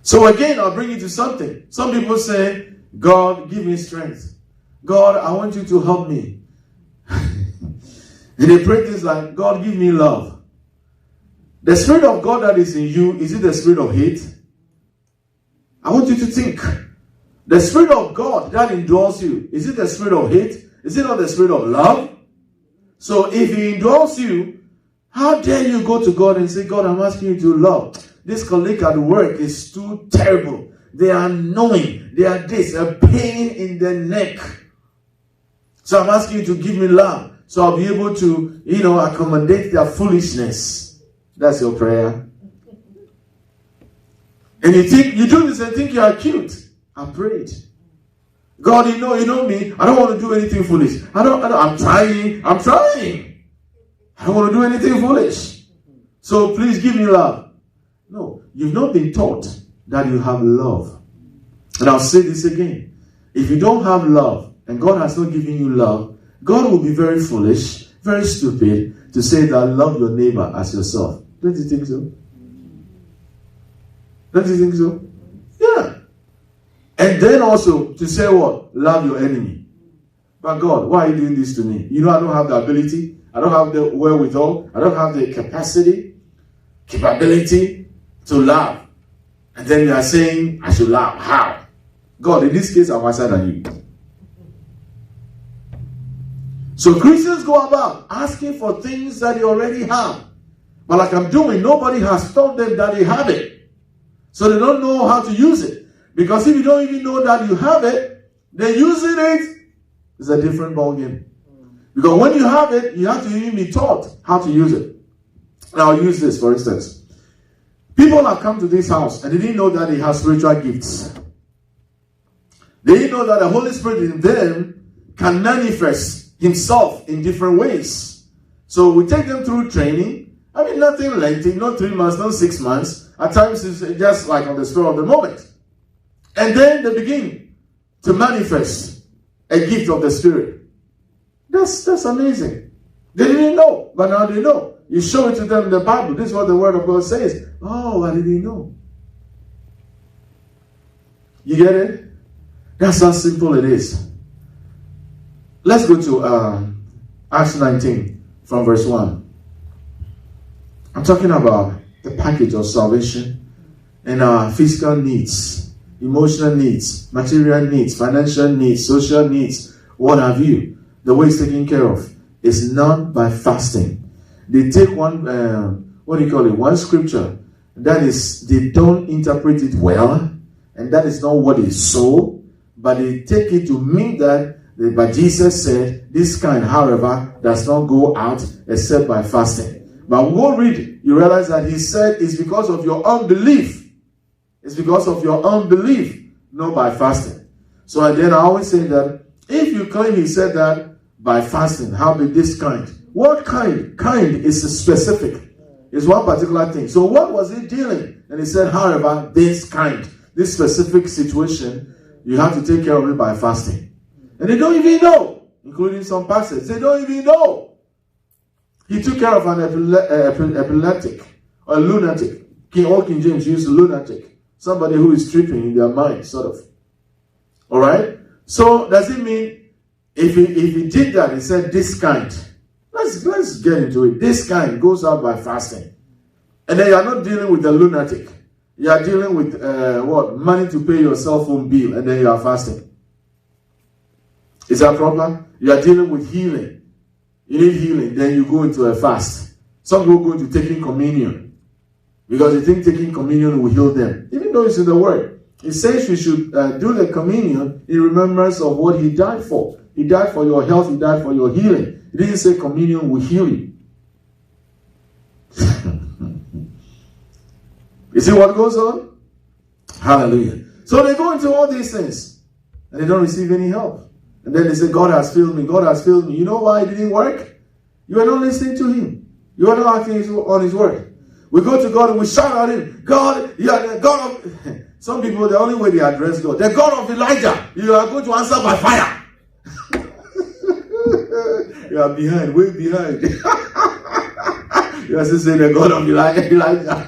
So again, I'll bring you to something. Some people say, God, give me strength. God, I want you to help me. And they pray things like, God, give me love. The Spirit of God that is in you, is it the spirit of hate? I want you to think. The Spirit of God that indwells you, is it the spirit of hate? Is it not the spirit of love? So if he indwells you, how dare you go to God and say, God, I'm asking you to love. This colleague at work is too terrible. They are annoying. They are this, a pain in the neck. So I'm asking you to give me love, so I'll be able to, accommodate their foolishness. That's your prayer. And you do this and think you are cute. I prayed. God, you know me. I don't want to do anything foolish. I'm trying. I don't want to do anything foolish. So please give me love. No, you've not been taught that you have love. And I'll say this again. If you don't have love, and God has not given you love, God will be very foolish, very stupid to say that love your neighbor as yourself. Don't you think so? Don't you think so? Yeah. And then also to say what? Love your enemy. But God, why are you doing this to me? I don't have the ability. I don't have the wherewithal. I don't have the capability to love. And then you are saying, I should love. How? God, in this case, I'm wiser than you. So Christians go about asking for things that they already have. But like I'm doing, nobody has taught them that they have it. So they don't know how to use it. Because if you don't even know that you have it, then using it is a different ballgame. Because when you have it, you have to even be taught how to use it. Now I'll use this for instance. People have come to this house and they didn't know that they have spiritual gifts. They didn't know that the Holy Spirit in them can manifest himself in different ways. So we take them through training. I mean, nothing lengthy, not 3 months, not 6 months. At times, it's just like on the spur of the moment. And then they begin to manifest a gift of the Spirit. That's amazing. They didn't know, but now they know. You show it to them in the Bible. This is what the Word of God says. Oh, I didn't know. You get it? That's how simple it is. Let's go to Acts 19 from verse 1. I'm talking about the package of salvation and our physical needs, emotional needs, material needs, financial needs, social needs, what have you. The way it's taken care of is not by fasting. They take one, one scripture that is, they don't interpret it well, and that is not what is so, but they take it to mean that, but Jesus said, this kind, however, does not go out except by fasting. But when we read it, you realize that he said it's because of your unbelief. It's because of your unbelief, not by fasting. So then I always say that if you claim he said that by fasting, how be this kind? What kind? Kind is specific. It's one particular thing. So what was he dealing? And he said, however, this kind, this specific situation, you have to take care of it by fasting. And they don't even know, including some pastors. They don't even know. He took care of an epileptic or a lunatic. King James used lunatic. Somebody who is tripping in their mind, sort of. All right? So does it mean if he did that, he said this kind. Let's get into it. This kind goes out by fasting. And then you are not dealing with the lunatic. You are dealing with money to pay your cell phone bill, and then you are fasting. Is that proper? You are dealing with healing. You need healing, then you go into a fast. Some people go into taking communion because they think taking communion will heal them, even though it's in the Word. It says you should do the communion in remembrance of what he died for. He died for your health. He died for your healing. He didn't say communion will heal you. You see what goes on? Hallelujah. So they go into all these things and they don't receive any help. And then they say, God has failed me. God has failed me. You know why it didn't work? You are not listening to him. You are not acting on his word. We go to God and we shout at him, God, you are the God of... Some people, the only way they address God, the God of Elijah, you are going to answer by fire. You are behind, way behind. You are still saying the God of Elijah.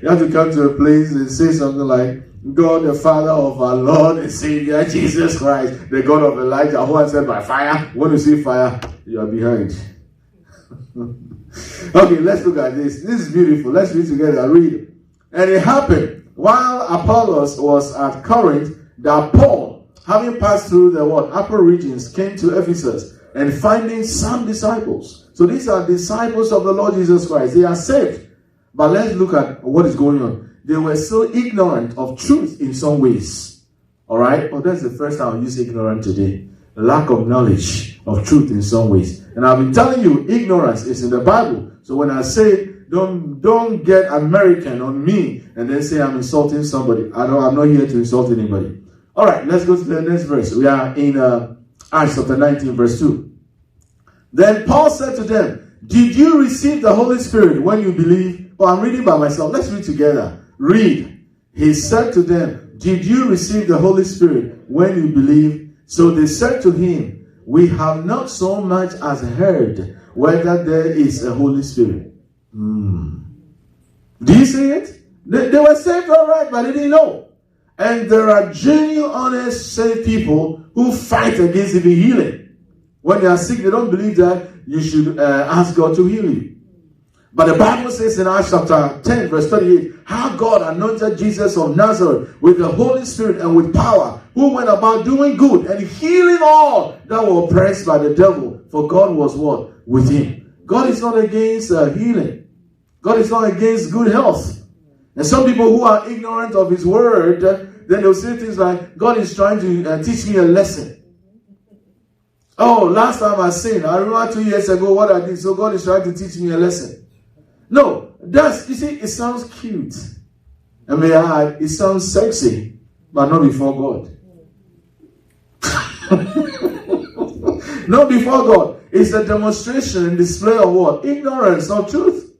You have to come to a place and say something like, God, the Father of our Lord and Savior, Jesus Christ, the God of Elijah, who answered by fire. When you see fire, you are behind. Okay, let's look at this. This is beautiful. Let's read together. Read. And it happened, while Apollos was at Corinth, that Paul, having passed through the upper regions, came to Ephesus, and finding some disciples. So these are disciples of the Lord Jesus Christ. They are saved. But let's look at what is going on. They were so ignorant of truth in some ways. All right? Oh, that's the first time I use ignorant today. Lack of knowledge of truth in some ways. And I've been telling you, ignorance is in the Bible. So when I say, don't get American on me and then say I'm insulting somebody. I'm not here to insult anybody. All right, let's go to the next verse. We are in Acts chapter 19, verse 2. Then Paul said to them, did you receive the Holy Spirit when you believe? Oh, I'm reading by myself. Let's read together. Read. He said to them, did you receive the Holy Spirit when you believe? So they said to him, we have not so much as heard whether there is a Holy Spirit. Do you see it? They were saved all right, but they didn't know. And there are genuine, honest, saved people who fight against even healing. When they are sick, they don't believe that you should ask God to heal you. But the Bible says in Acts chapter 10, verse 38, how God anointed Jesus of Nazareth with the Holy Spirit and with power, who went about doing good and healing all that were oppressed by the devil. For God was what? With him. God is not against healing. God is not against good health. And some people who are ignorant of his word, then they'll say things like, God is trying to teach me a lesson. Oh, last time I sinned, I remember 2 years ago what I did, so God is trying to teach me a lesson. No, you see, it sounds cute. I mean, it sounds sexy, but not before God. Not before God. It's a demonstration and display of what? Ignorance of truth.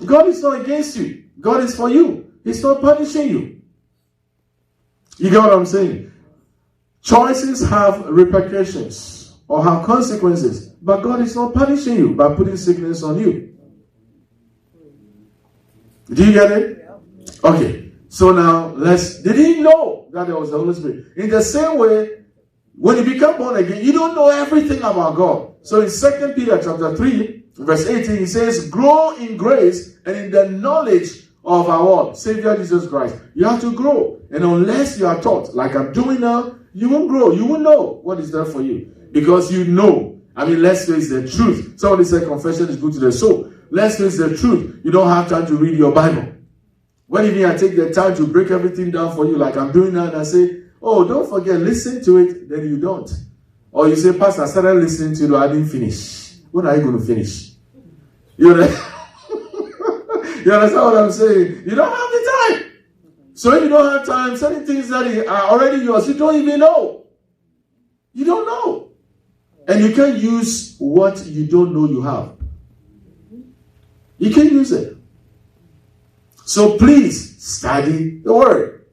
God is not against you. God is for you. He's not punishing you. You get what I'm saying? Choices have repercussions or have consequences. But God is not punishing you by putting sickness on you. Do you get it? Okay. So now, they didn't know that there was the Holy Spirit. In the same way, when you become born again, you don't know everything about God. So in 2 Peter chapter 3, verse 18, he says, grow in grace and in the knowledge of our Lord, Savior Jesus Christ. You have to grow. And unless you are taught, like I'm doing now, you won't grow. You won't know what is there for you. Because you know. I mean, let's face the truth. Somebody said confession is good to the soul. Let's face the truth. You don't have time to read your Bible. When even I take the time to break everything down for you, like I'm doing now, and I say, oh, don't forget, listen to it, then you don't. Or you say, Pastor, I started listening to it, I didn't finish. When are you going to finish? You understand? You understand what I'm saying? You don't have the time. So if you don't have time, certain things that are already yours, you don't even know. You don't know. And you can't use what you don't know you have. You can't use it. So please study the word.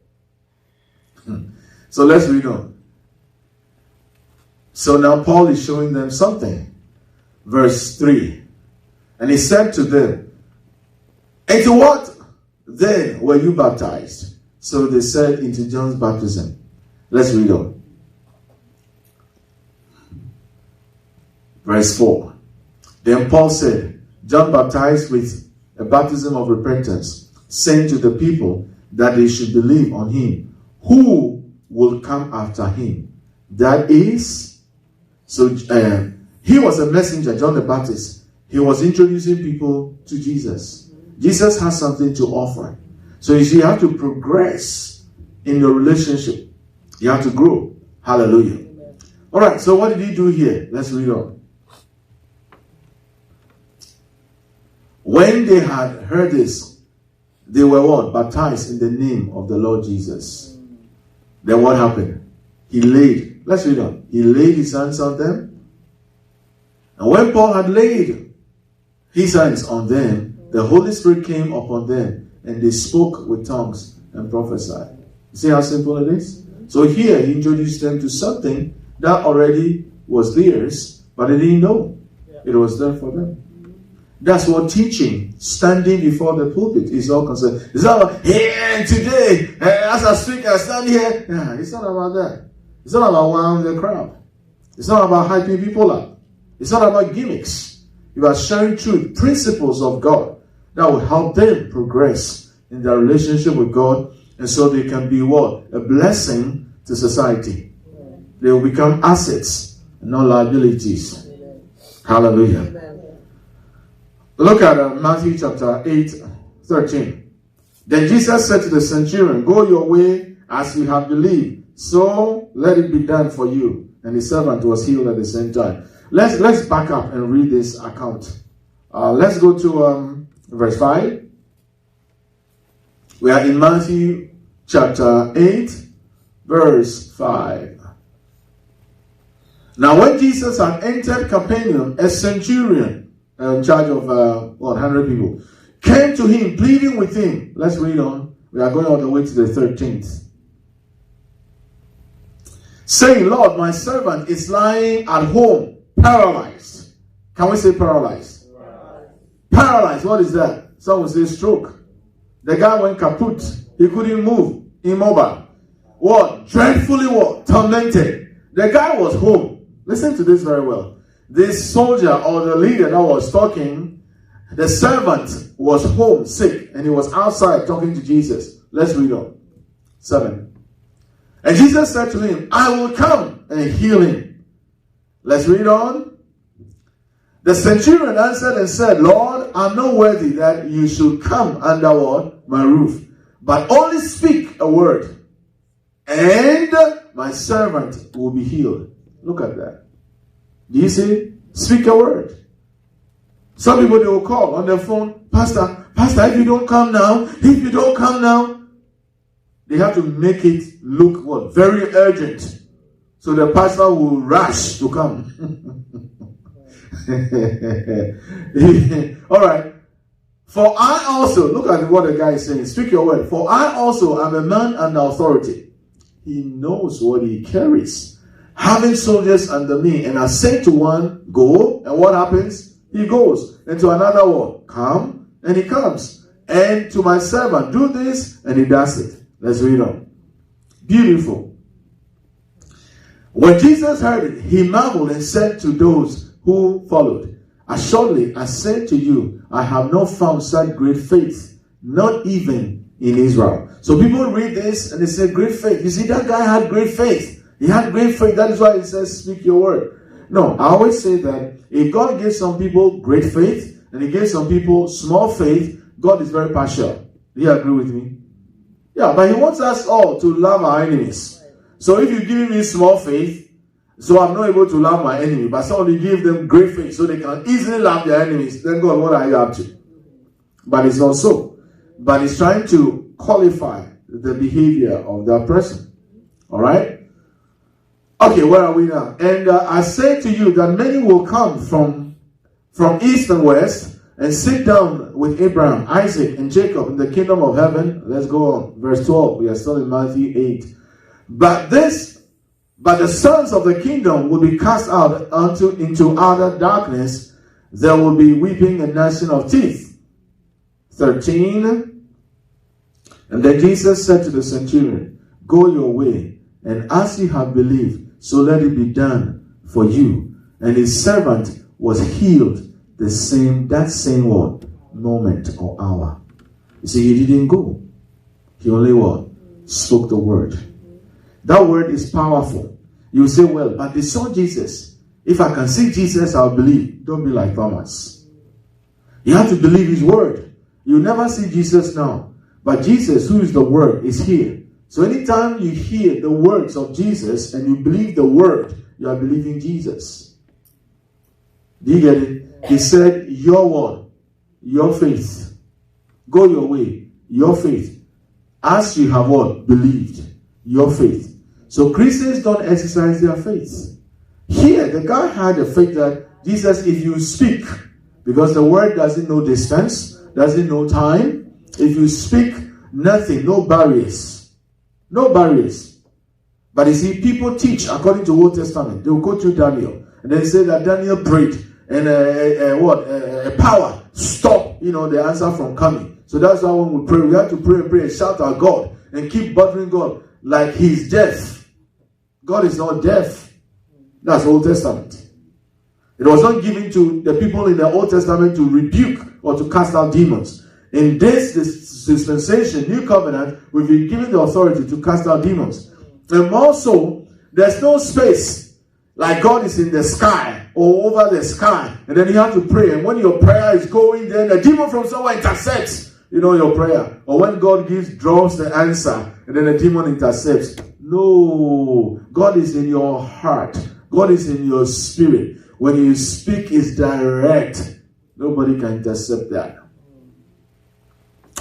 So let's read on. So now Paul is showing them something. Verse 3. And he said to them, into what then were you baptized? So they said, into John's baptism. Let's read on. Verse 4. Then Paul said, John baptized with a baptism of repentance, saying to the people that they should believe on him who will come after him. That is, so he was a messenger, John the Baptist. He was introducing people to Jesus. Jesus has something to offer. So you see, you have to progress in your relationship. You have to grow. Hallelujah. All right, so what did he do here? Let's read on. When they had heard this, they were what? Baptized in the name of the Lord Jesus. Then what happened? Let's read on. He laid his hands on them. And when Paul had laid his hands on them, the Holy Spirit came upon them, and they spoke with tongues and prophesied. You see how simple it is? So here he introduced them to something that already was theirs, but they didn't know. It was there for them. That's what teaching, standing before the pulpit, is all concerned. It's not about, here today, as I speak, I stand here. Yeah, it's not about that. It's not about wowing the crowd. It's not about hyping people up. It's not about gimmicks. It's about sharing truth, principles of God that will help them progress in their relationship with God, and so they can be what? A blessing to society. They will become assets and not liabilities. Hallelujah. Look at Matthew chapter 8:13. Then Jesus said to the centurion, go your way as you have believed, so let it be done for you. And his servant was healed at the same time. Let's back up and read this account. Let's go to verse 5. We are in Matthew chapter 8, verse 5. Now when Jesus had entered Capernaum, a centurion in charge of 100 people came to him, pleading with him. Let's read on. We are going all the way to the 13th. Saying, Lord, my servant is lying at home, paralyzed. Can we say paralyzed? Paralyzed. What is that? Some will say stroke. The guy went kaput. He couldn't move. Immobile. What? Dreadfully what? Tormented. The guy was home. Listen to this very well. This soldier or the leader that was talking, the servant was home sick and he was outside talking to Jesus. Let's read on. 7. And Jesus said to him, I will come and heal him. Let's read on. The centurion answered and said, Lord, I'm not worthy that you should come under what? My roof. But only speak a word, and my servant will be healed. Look at that. Do you see? Speak a word. Some people, they will call on their phone, Pastor, if you don't come now, they have to make it look what? Very urgent. So the pastor will rush to come. All right. For I also, look at what the guy is saying. Speak your word. For I also am a man under authority. He knows what he carries. Having soldiers under me, and I say to one, go, and what happens? He goes. And to another one, come, and he comes. And to my servant, do this, and he does it. Let's read on. Beautiful. When Jesus heard it, he marveled and said to those who followed, assuredly, I say to you, I have not found such great faith, not even in Israel. So people read this and they say, great faith. You see, that guy had great faith. He had great faith. That is why he says, speak your word. No, I always say that if God gives some people great faith and he gives some people small faith, God is very partial. Do you agree with me? Yeah, but he wants us all to love our enemies. So if you give me small faith, so I'm not able to love my enemy, but somebody give them great faith so they can easily love their enemies, then God, what are you up to? But it's not so. But it's trying to qualify the behavior of that person. All right? Okay, where are we now? And I say to you that many will come from east and west and sit down with Abraham, Isaac, and Jacob in the kingdom of heaven. Let's go on. Verse 12. We are still in Matthew 8. But the sons of the kingdom will be cast out into outer darkness. There will be weeping and gnashing of teeth. 13. And then Jesus said to the centurion, go your way, and as you have believed, so let it be done for you. And his servant was healed that same what? Moment or hour. You see, he didn't go. He only what? Spoke the word. That word is powerful. You say, well, but they saw Jesus. If I can see Jesus, I'll believe. Don't be like Thomas. You have to believe his word. You never see Jesus now. But Jesus, who is the word, is here. So anytime you hear the words of Jesus and you believe the word, you are believing Jesus. Do you get it? He said, your word, your faith. Go your way, your faith. As you have what? Believed. Your faith. So Christians don't exercise their faith. Here, the guy had a faith that Jesus, if you speak, because the word doesn't know distance, doesn't know time. If you speak, nothing, no barriers. No barriers. But you see, people teach according to Old Testament. They will go to Daniel. And they say that Daniel prayed. And a power stopped, the answer from coming. So that's why when we pray, we have to pray and pray and shout at God. And keep bothering God like he's deaf. God is not deaf. That's Old Testament. It was not given to the people in the Old Testament to rebuke or to cast out demons. In this dispensation, New Covenant, we've been given the authority to cast out demons. And more so, there's no space like God is in the sky or over the sky. And then you have to pray. And when your prayer is going, then a demon from somewhere intercepts, your prayer. Or when God draws the answer, and then a demon intercepts. No. God is in your heart. God is in your spirit. When you speak, it's direct. Nobody can intercept that.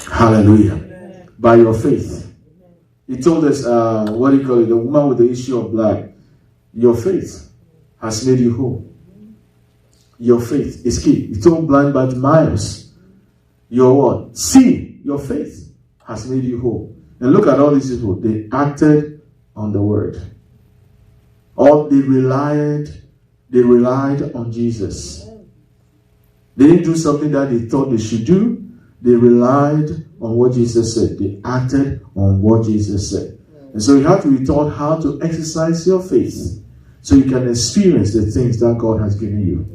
Hallelujah. Amen. By your faith. He told us, the woman with the issue of blood. Your faith has made you whole. Your faith is key. He told blind Bartimaeus, your what? See, your faith has made you whole. And look at all these people. They acted on the word. Or they relied on Jesus. They didn't do something that they thought they should do. They relied on what Jesus said. They acted on what Jesus said. And so you have to be taught how to exercise your faith so you can experience the things that God has given you.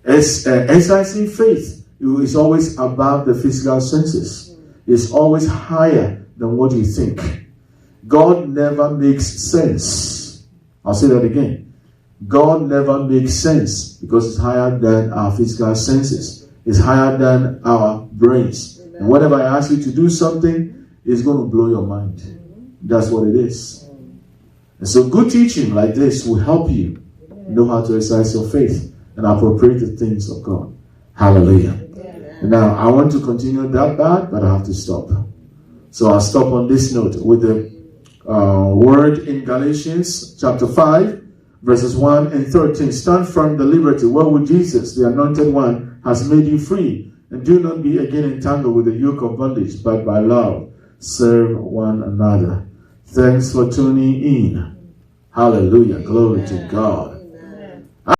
Exercising faith is always above the physical senses. It's always higher than what you think. God never makes sense. I'll say that again. God never makes sense because it's higher than our physical senses. It's higher than our brains. And whenever I ask you to do something, it's going to blow your mind. That's what it is. And so good teaching like this will help you know how to exercise your faith and appropriate the things of God. Hallelujah. And now I want to continue that part, but I have to stop. So I'll stop on this note with the word in Galatians chapter 5, verses 1 and 13. Stand firm in the liberty wherewith Jesus, the anointed one, has made you free. And do not be again entangled with the yoke of bondage, but by love serve one another. Thanks for tuning in. Hallelujah. Glory to God.